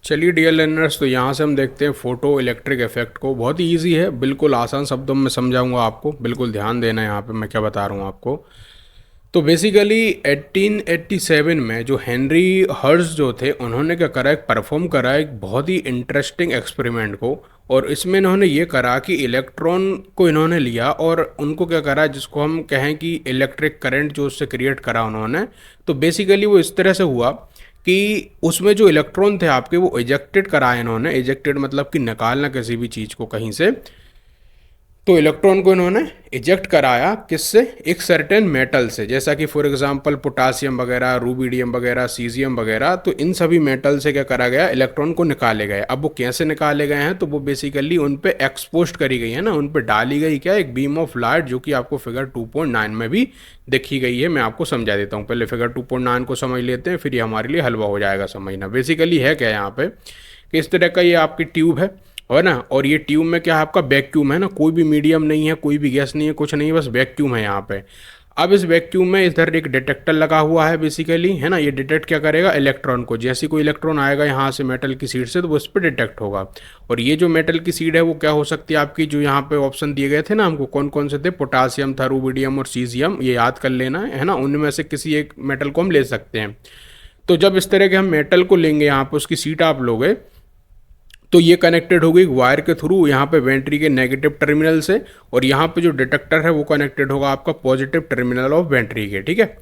चलिए dear learners, तो यहाँ से हम देखते हैं फोटो इलेक्ट्रिक इफेक्ट को। बहुत ही ईजी है, बिल्कुल आसान शब्दों में समझाऊंगा आपको, बिल्कुल ध्यान देना है यहाँ पे मैं क्या बता रहा हूँ आपको। तो बेसिकली 1887 में जो हेनरी हर्ट्ज जो थे, उन्होंने क्या करा, एक परफॉर्म करा एक बहुत ही इंटरेस्टिंग एक्सपेरिमेंट को। और इसमें इन्होंने ये करा कि इलेक्ट्रॉन को इन्होंने लिया और उनको क्या करा, जिसको हम कहें कि इलेक्ट्रिक करंट जो उससे क्रिएट करा उन्होंने। तो बेसिकली वो इस तरह से हुआ कि उसमें जो इलेक्ट्रॉन थे आपके, वो इजेक्टेड कराए इन्होंने। इजेक्टेड मतलब कि निकालना किसी भी चीज़ को कहीं से। तो इलेक्ट्रॉन को इन्होंने इजेक्ट कराया किससे, एक सर्टेन मेटल से, जैसा कि फॉर एग्जांपल पोटासियम वगैरह, रूबिडियम वगैरह, सीजियम वगैरह। तो इन सभी मेटल से क्या करा गया, इलेक्ट्रॉन को निकाले गए। अब वो कैसे निकाले गए हैं, तो वो बेसिकली उन पे एक्सपोज करी गई है ना, उन पे डाली गई क्या, एक बीम ऑफ लाइट, जो कि आपको फिगर 2.9 में भी देखी गई है। मैं आपको समझा देता हूँ, पहले फिगर 2.9 को समझ लेते हैं, फिर ये हमारे लिए हलवा हो जाएगा समझना। बेसिकली है क्या यहाँ पे कि इस तरह का ये आपकी ट्यूब है ना, और ये ट्यूब में क्या है, आपका वैक्यूम है ना, कोई भी मीडियम नहीं है, कोई भी गैस नहीं है, कुछ नहीं है, बस वैक्यूम है यहाँ पे। अब इस वैक्यूम में इधर एक डिटेक्टर लगा हुआ है बेसिकली, है ना। ये डिटेक्ट क्या करेगा, इलेक्ट्रॉन को। जैसे कोई इलेक्ट्रॉन आएगा यहाँ से मेटल की सीड से, तो वो इस पर डिटेक्ट होगा। और ये जो मेटल की सीड है वो क्या हो सकती है आपकी, जो यहाँ पे ऑप्शन दिए गए थे ना हमको, कौन कौन से थे, पोटासियम था, रूबिडियम और सीजियम, ये याद कर लेना है ना। उनमें से किसी एक मेटल को हम ले सकते हैं। तो जब इस तरह के हम मेटल को लेंगे, यहाँ पे उसकी सीट आप लोगे, तो ये कनेक्टेड होगी एक वायर के थ्रू यहाँ पे बैटरी के नेगेटिव टर्मिनल से, और यहाँ पे जो डिटेक्टर है वो कनेक्टेड होगा आपका पॉजिटिव टर्मिनल ऑफ बैटरी के, ठीक है।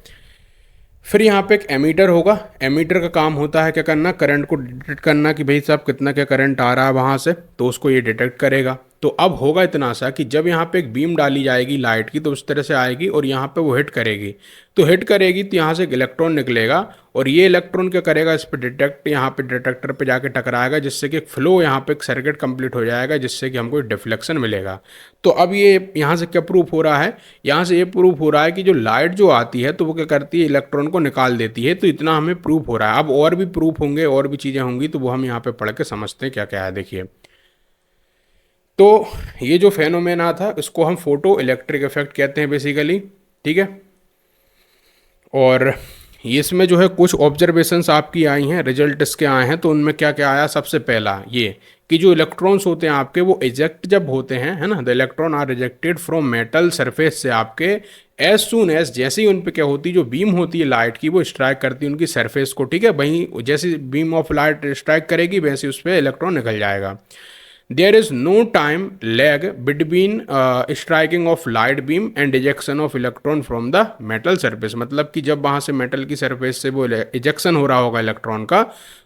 फिर यहाँ पे एक एमीटर होगा। एमीटर का काम होता है क्या करना, करंट को डिटेक्ट करना कि भाई साहब कितना क्या करंट आ रहा है वहाँ से, तो उसको ये डिटेक्ट करेगा। तो अब होगा इतना सा कि जब यहाँ पे एक बीम डाली जाएगी लाइट की, तो उस तरह से आएगी और यहाँ पे वो हिट करेगी। तो हिट करेगी तो यहाँ से एक इलेक्ट्रॉन निकलेगा, और ये इलेक्ट्रॉन क्या करेगा, इस पर डिटेक्ट, यहाँ पे डिटेक्टर पे जाके टकराएगा, जिससे कि एक फ्लो, यहाँ पे एक सर्किट कंप्लीट हो जाएगा, जिससे कि हमको डिफ्लेक्शन मिलेगा। तो अब ये यहाँ से क्या प्रूफ हो रहा है, यहाँ से ये प्रूफ हो रहा है कि जो लाइट जो आती है, तो वो क्या करती है, इलेक्ट्रॉन को निकाल देती है। तो इतना हमें प्रूफ हो रहा है। अब और भी प्रूफ होंगे, और भी चीज़ें होंगी, तो वो हम यहाँ पे पढ़ के समझते हैं क्या क्या है। देखिए, तो ये जो फेनोमेना था, इसको हम फोटो इलेक्ट्रिक इफेक्ट कहते हैं बेसिकली, ठीक है। और इसमें जो है कुछ ऑब्जर्वेशंस आपकी आई हैं, रिजल्ट इसके आए हैं। तो उनमें क्या क्या आया, सबसे पहला ये कि जो इलेक्ट्रॉन्स होते हैं आपके, वो इजेक्ट जब होते हैं, है ना, the electron are rejected from metal surface से आपके, एज सून एज, जैसे ही उन पे क्या होती है, जो बीम होती है लाइट की, वो स्ट्राइक करती है उनकी सरफेस को, ठीक है। वहीं जैसे बीम ऑफ लाइट स्ट्राइक करेगी, वैसे उस पर इलेक्ट्रॉन निकल जाएगा। There is no time lag between striking of light beam and ejection of electron from the metal surface. मतलब कि जब वहाँ से मेटल की सरफेस से वो इजेक्शन हो रहा होगा इलेक्ट्रॉन का,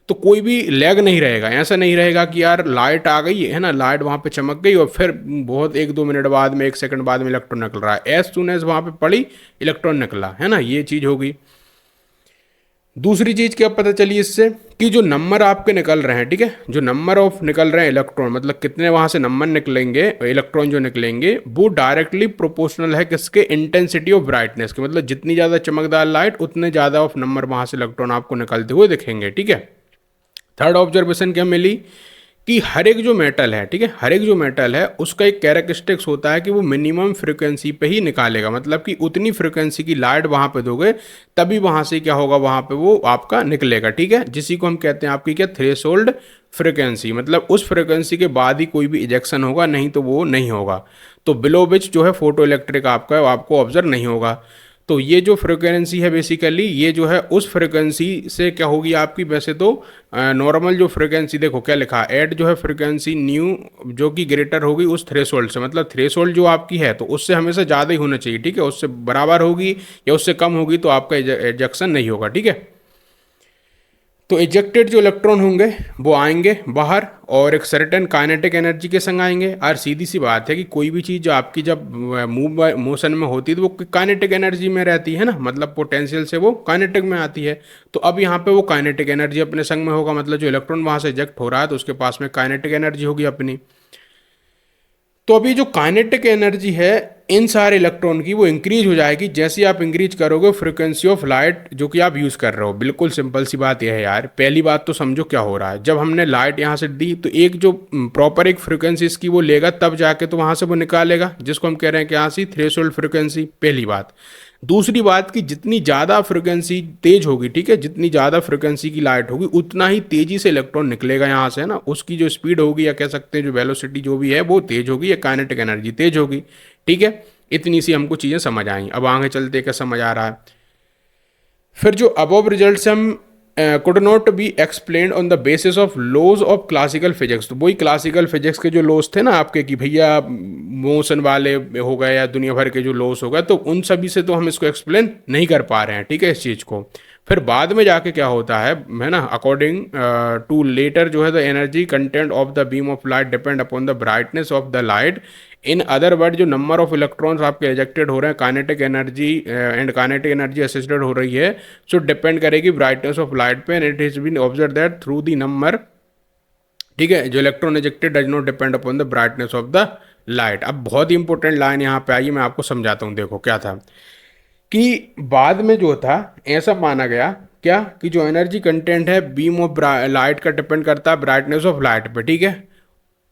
तो कोई भी लैग नहीं रहेगा। ऐसा नहीं रहेगा कि यार लाइट आ गई है ना, लाइट वहाँ पे चमक गई और फिर बहुत 1-2 मिनट बाद में, 1 सेकंड बाद में इलेक्ट्रॉन निकल रहा है। एज सुन एज वहाँ पे पड़ी, इलेक्ट्रॉन निकला, है ना, ये चीज़ होगी। दूसरी चीज क्या पता चली इससे, कि जो नंबर आपके निकल रहे हैं, ठीक है, जो नंबर ऑफ निकल रहे हैं इलेक्ट्रॉन, मतलब कितने वहां से नंबर निकलेंगे, इलेक्ट्रॉन जो निकलेंगे, वो डायरेक्टली प्रोपोर्शनल है किसके, इंटेंसिटी ऑफ ब्राइटनेस के। मतलब जितनी ज़्यादा चमकदार लाइट, उतने ज़्यादा ऑफ नंबर वहां से इलेक्ट्रॉन आपको निकलते हुए दिखेंगे, ठीक है। थर्ड ऑब्जर्वेशन क्या मिली, कि हर एक जो मेटल है, ठीक है, हर एक जो मेटल है उसका एक कैरेक्टरिस्टिक्स होता है कि वो मिनिमम फ्रिक्वेंसी पे ही निकालेगा। मतलब कि उतनी फ्रिक्वेंसी की लाइट वहाँ पे दोगे, तभी वहाँ से क्या होगा, वहाँ पे वो आपका निकलेगा, ठीक है। जिसी को हम कहते हैं आपकी क्या, थ्रेशोल्ड फ्रिक्वेंसी। मतलब उस फ्रिक्वेंसी के बाद ही कोई भी इजेक्शन होगा, नहीं तो वो नहीं होगा। तो बिलो विच जो है फोटो इलेक्ट्रिक आपका, आपको ऑब्जर्व नहीं होगा। तो ये जो फ्रिक्वेंसी है बेसिकली, ये जो है उस फ्रिक्वेंसी से क्या होगी आपकी, वैसे तो नॉर्मल जो फ्रिक्वेंसी, देखो क्या लिखा, एट जो है फ्रिक्वेंसी न्यू, जो कि ग्रेटर होगी उस थ्रेशोल्ड से। मतलब थ्रेशोल्ड जो आपकी है, तो उससे हमेशा ज़्यादा ही होना चाहिए, ठीक है। उससे बराबर होगी या उससे कम होगी तो आपका इजेक्शन नहीं होगा, ठीक है। तो इजेक्टेड जो इलेक्ट्रॉन होंगे वो आएंगे बाहर, और एक सर्टेन काइनेटिक एनर्जी के संग आएंगे। और सीधी सी बात है कि कोई भी चीज़ जो आपकी जब मोशन में होती है, तो वो काइनेटिक एनर्जी में रहती है ना, मतलब पोटेंशियल से वो काइनेटिक में आती है। तो अब यहाँ पे वो काइनेटिक एनर्जी अपने संग में होगा, मतलब जो इलेक्ट्रॉन वहाँ से इजेक्ट हो रहा है, तो उसके पास में काइनेटिक एनर्जी होगी अपनी। तो अभी जो काइनेटिक एनर्जी है इन सारे इलेक्ट्रॉन की, वो इंक्रीज हो जाएगी जैसे आप इंक्रीज करोगे फ्रीक्वेंसी ऑफ लाइट जो कि आप यूज़ कर रहे हो। बिल्कुल सिंपल सी बात यह है यार। पहली बात तो समझो क्या हो रहा है, जब हमने लाइट यहाँ से दी, तो एक जो प्रॉपर एक फ्रीक्वेंसी इसकी वो लेगा, तब जाके तो वहाँ से वो निकालेगा, जिसको हम कह रहे हैं कि यहाँ से थ्रेशोल्ड फ्रीक्वेंसी, पहली बात। दूसरी बात कि जितनी ज़्यादा फ्रिक्वेंसी तेज होगी, ठीक है, जितनी ज़्यादा फ्रिक्वेंसी की लाइट होगी उतना ही तेज़ी से इलेक्ट्रॉन निकलेगा यहाँ से, है ना। उसकी जो स्पीड होगी या कह सकते हैं जो वेलोसिटी जो भी है वो तेज होगी या काइनेटिक एनर्जी तेज होगी, ठीक है। इतनी सी हमको चीज़ें समझ आई। अब आगे चलते क्या समझ आ रहा है। फिर जो अबव रिजल्ट्स हम could not be explain on the basis of laws of classical physics. तो वही क्लासिकल फिजिक्स के जो लॉज थे ना आपके कि भैया मोशन वाले हो गए या दुनिया भर के जो लॉज हो गए, तो उन सभी से तो हम इसको एक्सप्लेन नहीं कर पा रहे हैं, ठीक है, इस चीज़ को। फिर बाद में जाके क्या होता है ना, अकॉर्डिंग टू लेटर जो है the energy content of the beam of light depend upon the brightness of the light. In other word जो नंबर ऑफ इलेक्ट्रॉन्स आपके रिजेक्टेड हो रहे हैं, kinetic energy and kinetic energy assisted हो रही है, सो डिपेंड करेगी ब्राइटनेस ऑफ लाइट पे। And it is been observe that through the number, ठीक है, जो इलेक्ट्रॉन rejected does not depend upon the brightness of the light. अब बहुत ही इंपॉर्टेंट लाइन यहाँ पे आई, मैं आपको समझाता हूँ। देखो क्या था कि बाद में जो था ऐसा माना गया क्या कि जो एनर्जी कंटेंट है बीम ऑफ लाइट का डिपेंड करता है ब्राइटनेस ऑफ लाइट पे, ठीक है।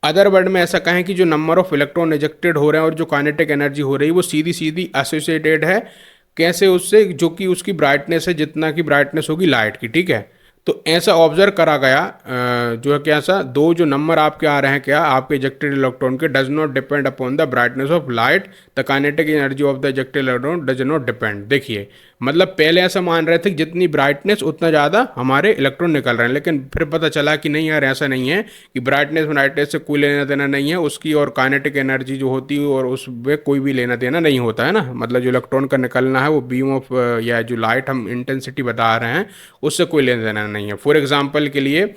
अदर वर्ड में ऐसा कहें कि जो नंबर ऑफ इलेक्ट्रॉन रिजेक्टेड हो रहे हैं और जो काइनेटिक एनर्जी हो रही है वो सीधी सीधी एसोसिएटेड है कैसे उससे, जो कि उसकी ब्राइटनेस है, जितना की ब्राइटनेस होगी लाइट की, ठीक है। तो ऐसा ऑब्जर्व करा गया जो है क्या, ऐसा दो जो नंबर आपके आ रहे हैं क्या आपके इजेक्टेड इलेक्ट्रॉन के, does not depend upon the brightness of light, the kinetic energy of the ejected electron does not depend. देखिए मतलब पहले ऐसा मान रहे थे कि जितनी ब्राइटनेस उतना ज़्यादा हमारे इलेक्ट्रॉन निकल रहे हैं, लेकिन फिर पता चला कि नहीं यार ऐसा नहीं है, कि ब्राइटनेस से कोई लेना देना नहीं है उसकी, और काइनेटिक एनर्जी जो होती है और उसमें कोई भी लेना देना नहीं होता है ना। मतलब जो इलेक्ट्रॉन का निकलना है वो बीम ऑफ या जो लाइट हम इंटेंसिटी बता रहे हैं उससे कोई लेना देना नहीं है। फॉर एग्जाम्पल के लिए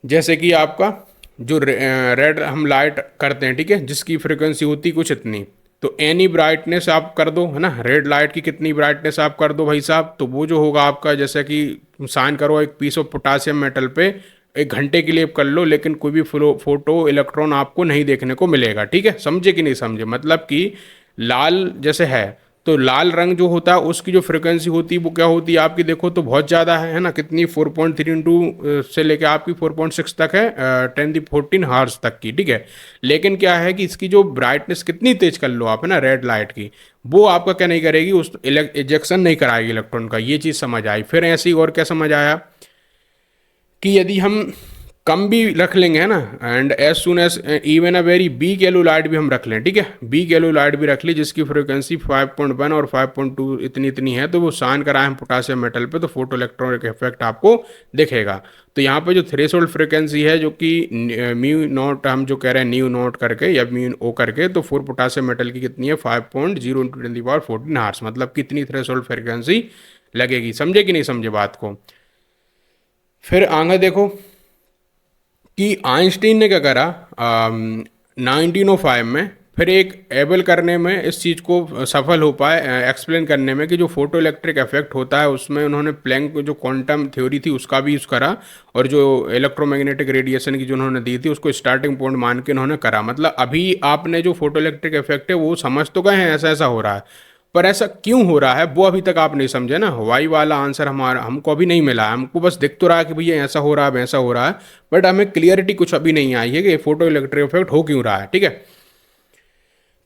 जैसे कि आपका जो रेड हम लाइट करते हैं, ठीक है, जिसकी फ्रिक्वेंसी होती कुछ इतनी, तो एनी ब्राइटनेस आप कर दो, है ना, रेड लाइट की कितनी ब्राइटनेस आप कर दो भाई साहब, तो वो जो होगा आपका, जैसे कि साइन करो एक पीस ऑफ पोटासियम मेटल पे 1 घंटे के लिए कर लो, लेकिन कोई भी फोटो इलेक्ट्रॉन आपको नहीं देखने को मिलेगा, ठीक है। समझे कि नहीं समझे, मतलब कि लाल जैसे है तो लाल रंग जो होता है उसकी जो फ्रिक्वेंसी होती है वो क्या होती है आपकी, देखो तो बहुत ज़्यादा है ना, कितनी 4.3 इंटू से लेके आपकी 4.6 तक है, 10⁻14 हार्स तक की, ठीक है। लेकिन क्या है कि इसकी जो ब्राइटनेस कितनी तेज कर लो आप, है ना, रेड लाइट की, वो आपका क्या नहीं करेगी, उस इजेक्शन नहीं कराएगी इलेक्ट्रॉन का। ये चीज़ समझ आई। फिर ऐसी और क्या समझ आया कि यदि हम कम भी रख लेंगे, है ना, and as soon as even a very big yellow light भी हम रख लें, ठीक है, बिग येलो लाइट भी रख ली जिसकी फ्रिक्वेंसी 5.1 और 5.2 इतनी इतनी है, तो वो शाइन कराएं हम पोटासियम मेटल पे, तो फोटो इलेक्ट्रॉनिक इफेक्ट आपको दिखेगा। तो यहाँ पे जो थ्रेशोल्ड फ्रिक्वेंसी है जो कि म्यू नॉट हम जो कह रहे हैं न्यू नॉट करके या म्यू ओ करके, तो फॉर पोटासियम मेटल की कितनी है 5.0 इंटू 10⁻14 हार्स, मतलब कितनी थ्रेशोल्ड फ्रिक्वेंसी लगेगी। समझे कि नहीं समझे बात को। फिर आगे देखो कि आइंस्टीन ने क्या करा 1905 में, फिर एक एबल करने में इस चीज़ को सफल हो पाए एक्सप्लेन करने में कि जो फोटो इलेक्ट्रिक इफेक्ट होता है उसमें उन्होंने प्लैंक जो क्वांटम थ्योरी थी उसका भी यूज़ करा, और जो इलेक्ट्रोमैग्नेटिक रेडिएशन की जो उन्होंने दी थी उसको स्टार्टिंग पॉइंट मान के उन्होंने करा। मतलब अभी आपने जो फोटो इलेक्ट्रिक इफेक्ट है वो समझ तो गए हैं ऐसा ऐसा हो रहा है, पर ऐसा क्यों हो रहा है वो अभी तक आप नहीं समझे ना। वाई वाला आंसर हमारा हमको अभी नहीं मिला है, हमको बस दिख तो रहा है कि भैया ऐसा हो रहा है वैसा हो रहा है, बट हमें क्लियरिटी कुछ अभी नहीं आई है कि फोटो इलेक्ट्रिक इफेक्ट हो क्यों रहा है, ठीक है।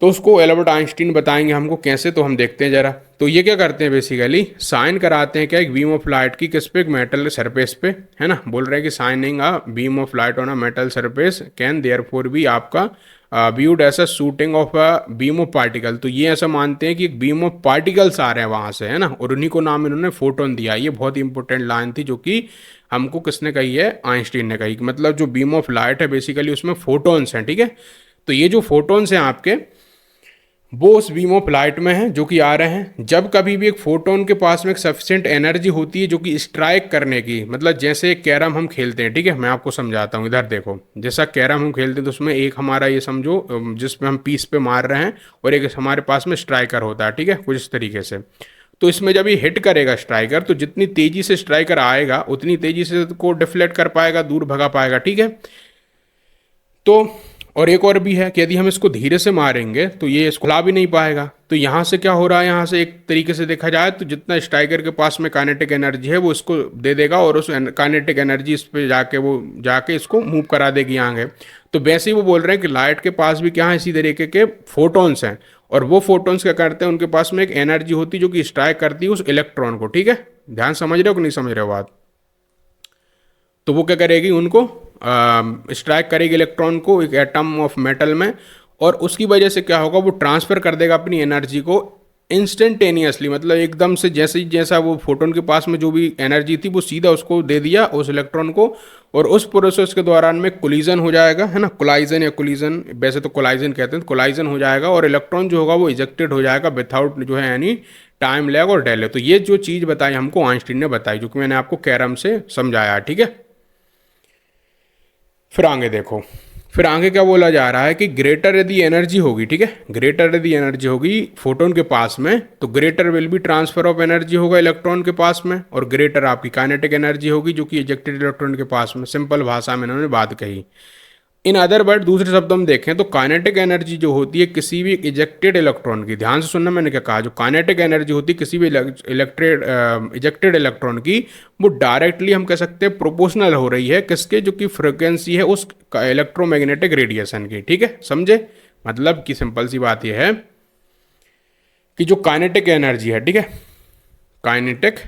तो उसको एल्बर्ट आइंस्टीन बताएंगे हमको कैसे, तो हम देखते हैं जरा। तो ये क्या करते हैं बेसिकली साइन कराते हैं क्या एक बीम ऑफ लाइट की किस पे, मेटल सरफेस पे, है ना। बोल रहे हैं कि shining a beam of light on a metal surface can therefore भी आपका viewed as a shooting of a beam of particle. तो ये ऐसा मानते हैं कि एक बीम ऑफ पार्टिकल्स आ रहे हैं वहाँ से, है ना, और उन्हीं को नाम इन्होंने फोटोन दिया। ये बहुत इंपॉर्टेंट लाइन थी जो कि हमको किसने कही है, आइंस्टीन ने कही। मतलब जो बीम ऑफ लाइट है बेसिकली उसमें फोटोन्स हैं, ठीक है। तो ये जो फोटोन्स हैं आपके वो उस बीम ऑफ लाइट में है जो कि आ रहे हैं। जब कभी भी एक फोटोन के पास में एक सफिशिएंट एनर्जी होती है जो कि स्ट्राइक करने की, मतलब जैसे कैरम हम खेलते हैं, ठीक है, मैं आपको समझाता हूँ। इधर देखो, जैसा कैरम हम खेलते हैं तो उसमें एक हमारा ये समझो जिसमें हम पीस पे मार रहे हैं और एक हमारे पास में स्ट्राइकर होता है, ठीक है, कुछ इस तरीके से। तो इसमें जब ये हिट करेगा स्ट्राइकर तो जितनी तेजी से स्ट्राइकर आएगा उतनी तेजी से को डिफ्लेक्ट कर पाएगा, दूर भगा पाएगा, ठीक है। तो और एक और भी है कि यदि हम इसको धीरे से मारेंगे तो ये इसको हिला भी नहीं पाएगा। तो यहाँ से क्या हो रहा है, यहाँ से एक तरीके से देखा जाए तो जितना स्ट्राइकर के पास में काइनेटिक एनर्जी है वो इसको दे देगा और उस काइनेटिक एनर्जी इस पे जाके वो जाके इसको मूव करा देगी आगे। तो वैसे ही वो बोल रहे हैं कि लाइट के पास भी क्या है, इसी तरीके के फोटोन्स हैं और वो फोटॉन्स क्या करते हैं, उनके पास में एक एनर्जी होती है जो कि स्ट्राइक करती है उस इलेक्ट्रॉन को, ठीक है। ध्यान समझ रहे हो कि नहीं समझ रहे हो बात। तो वो क्या करेगी, उनको स्ट्राइक करेगी इलेक्ट्रॉन को एक एटम ऑफ मेटल में, और उसकी वजह से क्या होगा, वो ट्रांसफर कर देगा अपनी एनर्जी को इंस्टेंटेनियसली, मतलब एकदम से, जैसे जैसा वो फोटोन के पास में जो भी एनर्जी थी वो सीधा उसको दे दिया उस इलेक्ट्रॉन को। और उस प्रोसेस के दौरान में कोलिजन हो जाएगा, है ना, कोलाइजन या कोलिजन, वैसे तो कोलाइजन कहते हैं, कोलाइजन हो जाएगा और इलेक्ट्रॉन जो होगा वो इजेक्टेड हो जाएगा विथआउट जो है एनी टाइम लैग और डेले। तो ये जो चीज़ बताई हमको आइंस्टीन ने बताई, जो कि मैंने आपको कैरम से समझाया, ठीक है। फिर आगे देखो, फिर आगे क्या बोला जा रहा है कि ग्रेटर यदि एनर्जी होगी, ठीक है, ग्रेटर यदि एनर्जी होगी फोटोन के पास में, तो greater will be transfer of energy होगा इलेक्ट्रॉन के पास में, और ग्रेटर आपकी काइनेटिक एनर्जी होगी जो कि इजेक्टेड इलेक्ट्रॉन के पास में। सिंपल भाषा में इन्होंने बात कही। इन अदर वर्ड, दूसरे शब्दों में देखें तो काइनेटिक एनर्जी जो होती है किसी भी इजेक्टेड इलेक्ट्रॉन की, ध्यान से सुनना मैंने क्या कहा, जो काइनेटिक एनर्जी होती है किसी भी इजेक्टेड इलेक्ट्रॉन की, वो डायरेक्टली हम कह सकते हैं प्रोपोर्शनल हो रही है किसके, जो कि फ्रिक्वेंसी है उस इलेक्ट्रोमैग्नेटिक रेडिएशन की, ठीक है, समझे। मतलब कि सिंपल सी बात यह है कि जो काइनेटिक एनर्जी है, ठीक है, काइनेटिक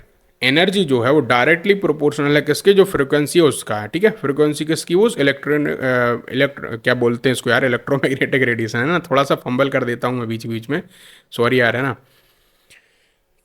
एनर्जी जो है वो डायरेक्टली प्रोपोर्शनल है किसके, जो फ्रिक्वेंसी है उसका, ठीक है। फ्रिक्वेंसी किसकी, उस क्या बोलते हैं इसको यार, इलेक्ट्रोमैग्नेटिक रेडिएशन, है ना, थोड़ा सा फंबल कर देता हूँ मैं बीच बीच में, सॉरी यार, है ना।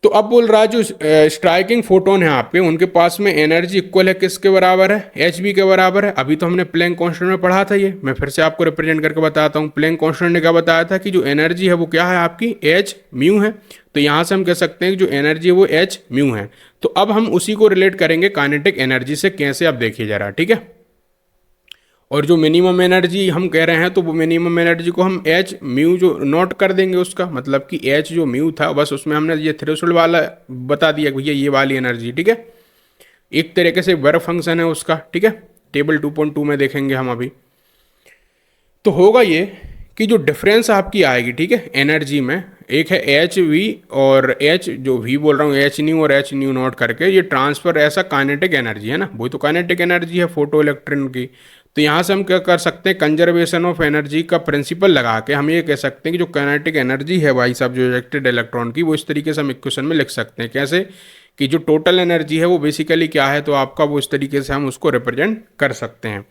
तो अब बोल रहा है जो स्ट्राइकिंग फोटोन है आपके, उनके पास में एनर्जी इक्वल है किसके बराबर है, एच बी के बराबर है। अभी तो हमने प्लैंक कांस्टेंट में पढ़ा था ये, मैं फिर से आपको रिप्रेजेंट करके बताता हूँ। प्लैंक कांस्टेंट ने क्या बताया था कि जो एनर्जी है वो क्या है आपकी, एच म्यू है। तो यहाँ से हम कह सकते हैं कि जो एनर्जी है वो एच म्यू है। तो अब हम उसी को रिलेट करेंगे काइनेटिक एनर्जी से, कैसे आप देखिए जरा, ठीक है। और जो मिनिमम एनर्जी हम कह रहे हैं, तो वो मिनिमम एनर्जी को हम एच म्यू जो नोट कर देंगे उसका, मतलब कि एच जो म्यू था बस उसमें हमने ये थ्रेशोल्ड वाला बता दिया भैया, ये वाली एनर्जी, ठीक है। एक तरीके से वर्क फंक्शन है उसका, ठीक है, टेबल 2.2 में देखेंगे हम अभी। तो होगा ये कि जो डिफरेंस आपकी आएगी, ठीक है, एनर्जी में, एक है एच वी और एच जो वी बोल रहा हूँ, एच न्यू और एच न्यू नोट करके, ये ट्रांसफर ऐसा काइनेटिक एनर्जी है ना, वही तो काइनेटिक एनर्जी है फोटो इलेक्ट्रॉन की। तो यहाँ से हम क्या कर सकते हैं, कंजर्वेशन ऑफ एनर्जी का प्रिंसिपल लगा के हम ये कह सकते हैं कि जो काइनेटिक एनर्जी है भाई साहब, जो इजेक्टेड इलेक्ट्रॉन की, वो इस तरीके से हम इक्वेशन में लिख सकते हैं। कैसे कि जो टोटल एनर्जी है वो बेसिकली क्या है, तो आपका वो इस तरीके से हम उसको रिप्रेजेंट कर सकते हैं।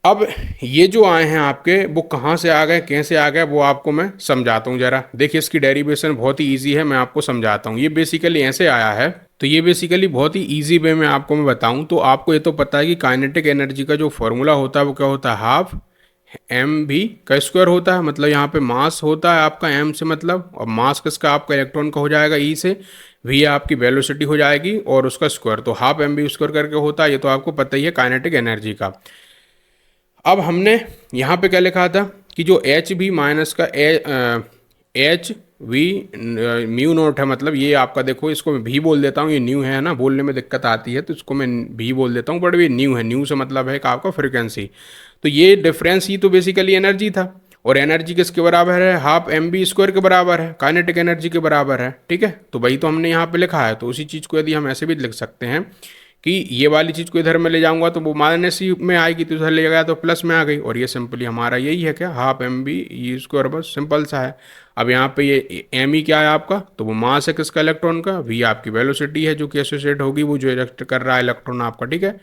अब ये जो आए हैं आपके, वो कहाँ से आ गए, कैसे आ गए, वो आपको मैं समझाता हूँ जरा। देखिए इसकी डेरिवेशन बहुत ही इजी है, मैं आपको समझाता हूँ। ये बेसिकली ऐसे आया है, तो ये बेसिकली बहुत ही इजी वे में आपको मैं बताऊँ तो आपको ये तो पता है कि काइनेटिक एनर्जी का जो फॉर्मूला होता है वो क्या होता है, हाफ एम भी का स्क्वायर होता है। मतलब यहाँ पे मास होता है आपका एम से मतलब, और मास किसका, आपका इलेक्ट्रॉन का हो जाएगा ई से, वी आपकी वेलोसिटी हो जाएगी और उसका स्क्वायर, तो हाफ एम बी स्क्वायर करके होता है। ये तो आपको पता ही है काइनेटिक एनर्जी का। अब हमने यहाँ पे क्या लिखा था कि जो एच भी माइनस का एच वी म्यू नोट है, मतलब ये आपका देखो, इसको मैं भी बोल देता हूँ, ये न्यू है ना, बोलने में दिक्कत आती है तो इसको मैं भी बोल देता हूँ, बट ये न्यू है। न्यू से मतलब है कि आपका फ्रिक्वेंसी। तो ये डिफरेंस ही तो बेसिकली एनर्जी था, और एनर्जी किसके बराबर है, हाफ एम बी स्क्वायर के बराबर है, काइनेटिक एनर्जी के बराबर है, ठीक है। तो वही तो हमने यहाँ पे लिखा है। तो उसी चीज़ को यदि हम ऐसे भी लिख सकते हैं कि ये वाली चीज़ को इधर में ले जाऊंगा तो वो माइनस ही में आएगी, तो इधर ले गया तो प्लस में आ गई, और ये सिंपली हमारा यही है क्या, half m b e square, बस सिंपल सा है। अब यहाँ पे ये एम ई क्या है आपका, तो वो मास है किसका, इलेक्ट्रॉन का, वी आपकी वेलोसिटी है जो कि एसोसिएट होगी वो जो इजेक्ट कर रहा है इलेक्ट्रॉन आपका, ठीक है।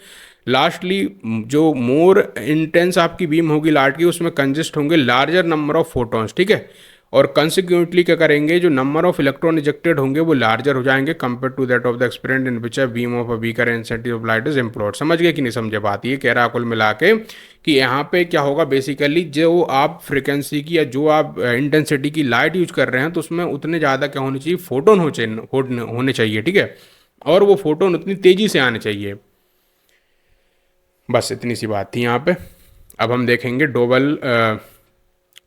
लास्टली जो मोर इंटेंस आपकी बीम होगी लाइट की, उसमें कंजिस्ट होंगे लार्जर नंबर ऑफ फोटॉन्स, ठीक है। और कंसिक्वेंटली क्या करेंगे, जो नंबर ऑफ इलेक्ट्रॉन इजेक्टेड होंगे वो लार्जर हो जाएंगे compare to that of the experiment in which a beam of a weaker intensity of light is implode. समझ गए कि नहीं समझे बात। ये कह रहा है कुल मिला के कि यहाँ पे क्या होगा, बेसिकली जो आप फ्रिक्वेंसी की या जो आप इंटेंसिटी की लाइट यूज कर रहे हैं तो उसमें उतने ज़्यादा क्या होने चाहिए, फोटोन होने चाहिए, ठीक है। और वो फोटोन उतनी तेज़ी से आने चाहिए। बस इतनी सी बात थी यहाँ पे। अब हम देखेंगे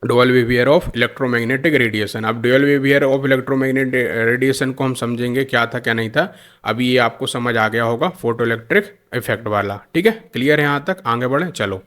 dual behaviour of electromagnetic radiation. अब dual behaviour of electromagnetic radiation को हम समझेंगे क्या था क्या नहीं था। अभी ये आपको समझ आ गया होगा फोटो इलेक्ट्रिक इफेक्ट वाला, ठीक है। क्लियर है यहाँ तक, आगे बढ़े चलो।